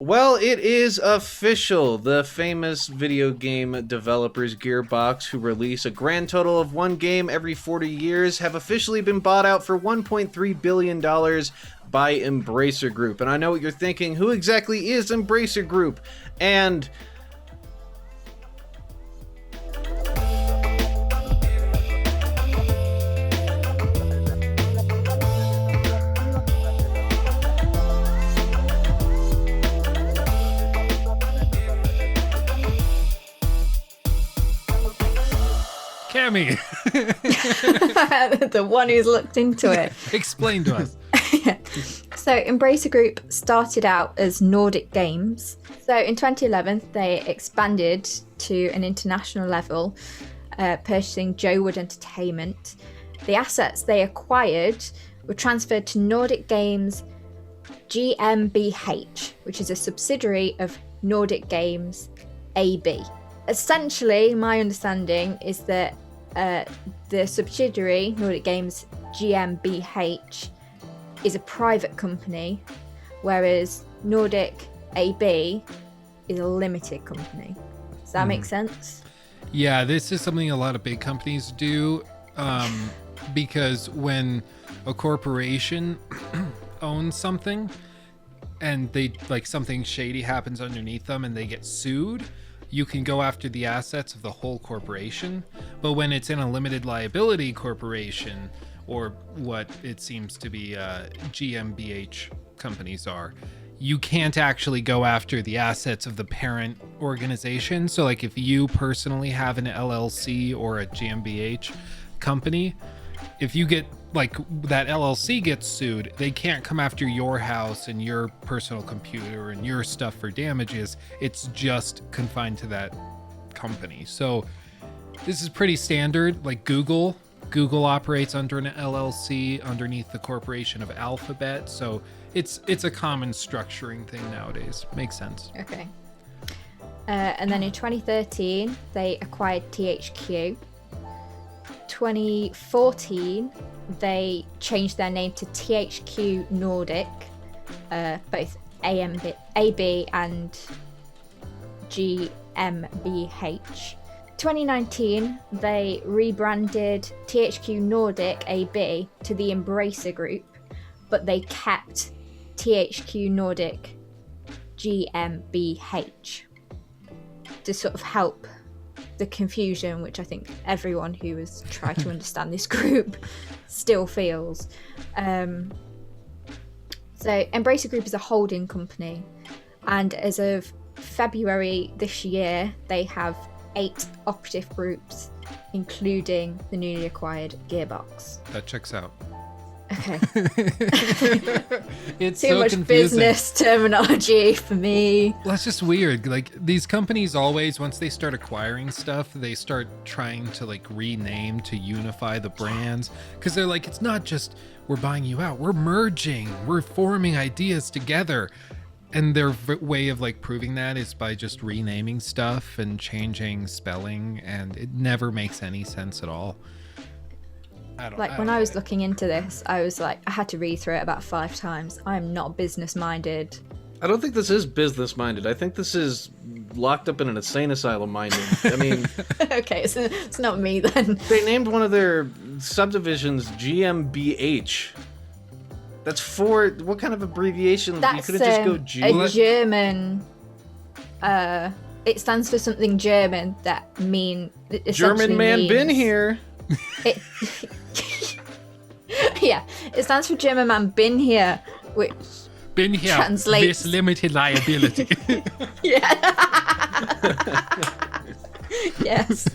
Well, it is official. The famous video game developers Gearbox, who release a grand total of one game every 40 years, have officially been bought out for $1.3 billion by Embracer Group. And I know what you're thinking, who exactly is Embracer Group? And Cammy, the one who's looked into it. explain to us. So Embracer Group started out as Nordic Games. So in 2011, they expanded to an international level, purchasing Joe Wood Entertainment. The assets they acquired were transferred to Nordic Games GmbH, which is a subsidiary of Nordic Games AB. Essentially, my understanding is that the subsidiary, Nordic Games GmbH, is a private company, whereas Nordic AB is a limited company. Does that make sense? Yeah, this is something a lot of big companies do, because when a corporation owns something and they something shady happens underneath them and they get sued, you can go after the assets of the whole corporation. But when it's in a limited liability corporation, or what it seems to be GmbH companies are, you can't actually go after the assets of the parent organization. So if you personally have an LLC or a GmbH company, if you get that LLC gets sued, they can't come after your house and your personal computer and your stuff for damages. It's just confined to that company. So this is pretty standard. Google operates under an LLC underneath the corporation of Alphabet. So it's a common structuring thing nowadays. Makes sense. Okay. And then in 2013, they acquired THQ. 2014, they changed their name to THQ Nordic, both AB and GmbH. 2019, they rebranded THQ Nordic AB to the Embracer Group, but they kept THQ Nordic GmbH to sort of help the confusion, which I think everyone who has tried to understand this group still feels. So Embracer Group is a holding company, and as of February this year, they have 8 operative groups, including the newly acquired Gearbox. That checks out. Okay. It's Too so much confusing. business terminology for me. Well, that's just weird. These companies always, once they start acquiring stuff, they start trying to rename to unify the brands, because they're it's not just we're buying you out, we're merging, we're forming ideas together. And their way of proving that is by just renaming stuff and changing spelling, and it never makes any sense at all. When I was looking into this, I was I had to read through it about 5 times. I'm not business minded. I don't think this is business minded. I think this is locked up in an insane asylum minded. I mean, Okay, it's not me then. they named one of their subdivisions GmbH. That's for what kind of abbreviation? You That's couldn't just go G. a German. It stands for something German that German man means, been here. It, yeah, it stands for German man been here, which Been here translates- this limited liability. yeah. Yes.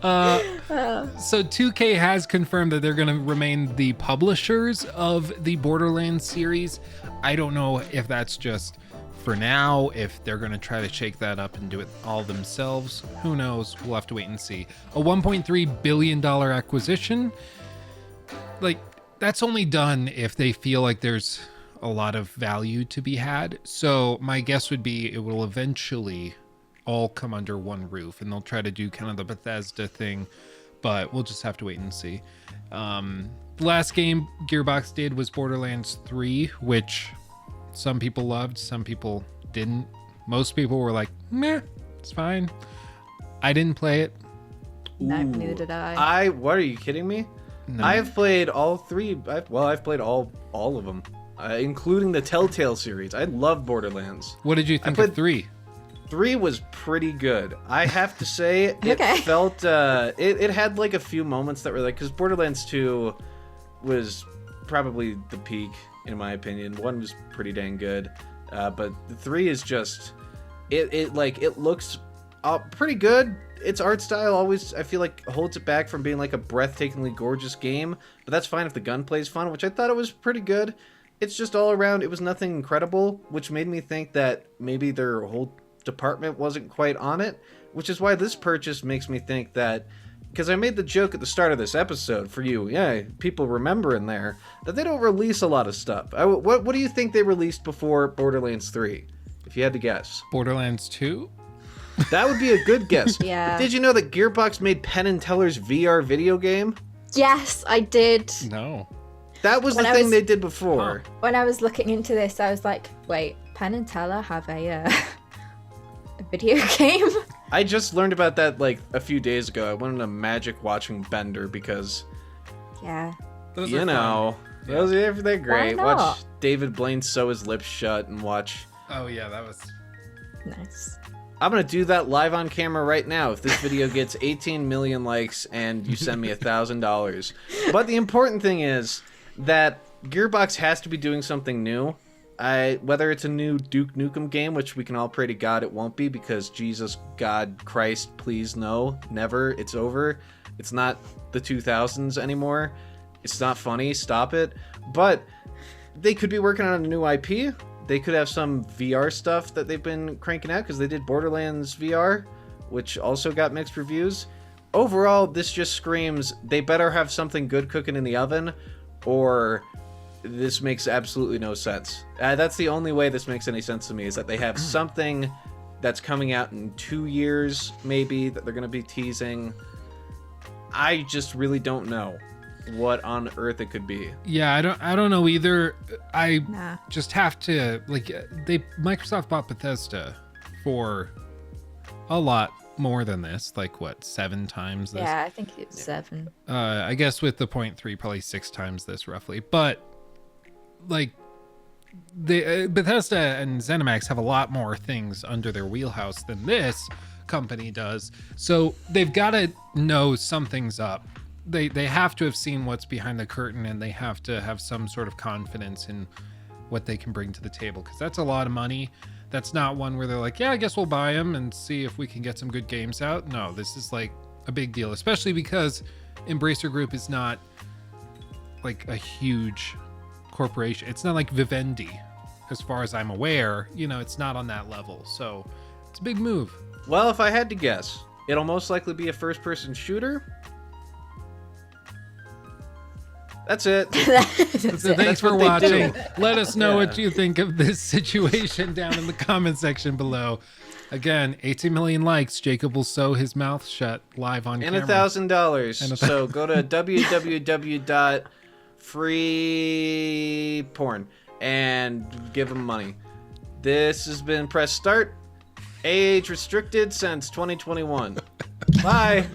So 2K has confirmed that they're going to remain the publishers of the Borderlands series. I don't know if that's just for now, if they're going to try to shake that up and do it all themselves. Who knows? We'll have to wait and see. A $1.3 billion acquisition, that's only done if they feel there's a lot of value to be had. So my guess would be it will eventually all come under one roof, and they'll try to do kind of the Bethesda thing, but we'll just have to wait and see. The last game Gearbox did was Borderlands 3, which some people loved, some people didn't. Most people were like, meh, it's fine. I didn't play it. No, neither did I. What, are you kidding me? No. I've played all three. I've played all of them, including the Telltale series. I love Borderlands. What did you think of 3? 3 was pretty good. I have to say, it Okay. felt it had like a few moments that were like, because Borderlands 2 was probably the peak in my opinion. 1 was pretty dang good, but 3 is just it looks pretty good. Its art style always, I feel like, holds it back from being like a breathtakingly gorgeous game, but that's fine if the gunplay is fun, which I thought it was pretty good. It's just all around, it was nothing incredible, which made me think that maybe their whole department wasn't quite on it, which is why this purchase makes me think that, because I made the joke at the start of this episode for you, yeah, people remember in there, that they don't release a lot of stuff. What do you think they released before Borderlands 3, if you had to guess? Borderlands 2? That would be a good guess. Yeah. Did you know that Gearbox made Penn and Teller's VR video game? Yes, I did. No. That was When the I thing was- they did before. When I was looking into this, I was like, wait, Penn and Teller have a video game? I just learned about that like a few days ago. I went on a magic watching bender because, Yeah. Those you are know, fun. they're great. not? Watch David Blaine sew his lips shut and watch. Oh yeah, that was. Nice. I'm gonna do that live on camera right now if this video gets 18 million likes and you send me $1,000. But the important thing is that Gearbox has to be doing something new. Whether it's a new Duke Nukem game, which we can all pray to God it won't be, because Jesus, God, Christ, please no, never, it's over. It's not the 2000s anymore. It's not funny, stop it. But they could be working on a new IP. They could have some VR stuff that they've been cranking out, because they did Borderlands VR, which also got mixed reviews. Overall, this just screams they better have something good cooking in the oven, or this makes absolutely no sense. That's the only way this makes any sense to me, is that they have something that's coming out in 2 years, maybe, that they're going to be teasing. I just really don't know what on earth it could be. Yeah, I don't know either. I Nah. just have to Microsoft bought Bethesda for a lot more than this, like what, 7 times this? Yeah, I think it's 7. I guess with the 0.3, probably 6 times this roughly. But like the Bethesda and ZeniMax have a lot more things under their wheelhouse than this company does. So they've got to know something's up. They have to have seen what's behind the curtain, and they have to have some sort of confidence in what they can bring to the table, because that's a lot of money. That's not one where they're like, yeah, I guess we'll buy them and see if we can get some good games out. No, this is like a big deal, especially because Embracer Group is not like a huge corporation. It's not like Vivendi, as far as I'm aware. You know, it's not on that level. So it's a big move. Well, if I had to guess, it'll most likely be a first-person shooter. That's it. So thanks for what they do. watching. Let us know what you think of this situation down in the comment section below. Again, 18 million likes. Jacob will sew his mouth shut live on And camera. $1,000. So go to www.freeporn and give them money. This has been Press Start. Age restricted since 2021. Bye.